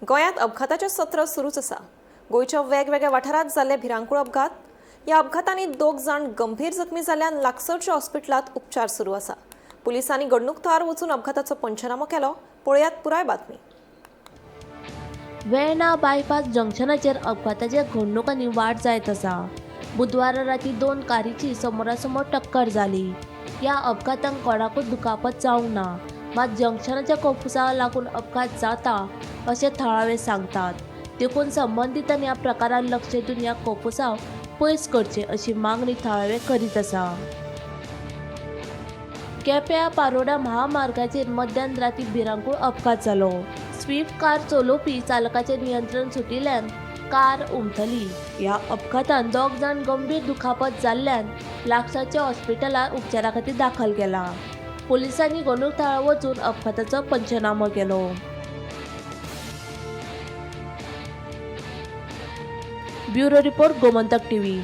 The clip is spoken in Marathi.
गोंयांत अपघाताचें सत्र सुरूच आसा। गोंयच्या वेगवेगळ्या वाठारांत जाल्ले भिरांकूळ अपघात। ह्या अपघातांनी 2 जाण गंभीर जखमी जाल्ल्यान लागसरच्या हॉस्पिटलांत उपचार सुरू आसा। पुलिसांनी घडणूक थळार वचून अपघाताचो पंचनामो केलो। पळयात पुराय बातमी। वेर्ना बायपास जंक्शनाचेर अपघाताचे घडणुकांनी वाड जायत आसा। बुधवारा राती 2 कारीची समोरासमोर टक्कर जाली। ह्या अपघातांत कोणाकूच दुखापत जावंक ना, मात जंक्शनाच्या कोपुसाक लागून अपघात जाता अशें थळावे सांगतात। देखून संबंधितांनी ह्या प्रकारान लक्ष दिवन ह्या कोपुसाक पयस करचे अशी मागणी थळावे करीत आसा। केप्यां पारोडा महामार्गाचेर मध्यान राती भिरांकूळ अपघात जालो। स्विफ्ट कार चलोवपी चालकाचें नियंत्रण सुटिल्ल्यान कार उमटली। ह्या अपघातांत 2 जाण गंभीर दुखापत जाल्ल्यान लागसारच्या हॉस्पिटलांत उपचारा खातीर दाखल केला। पुलिसांनी घडणूक थळार वचून अपघाताचो पंचनामो केलो। Bureau report Gomantak TV.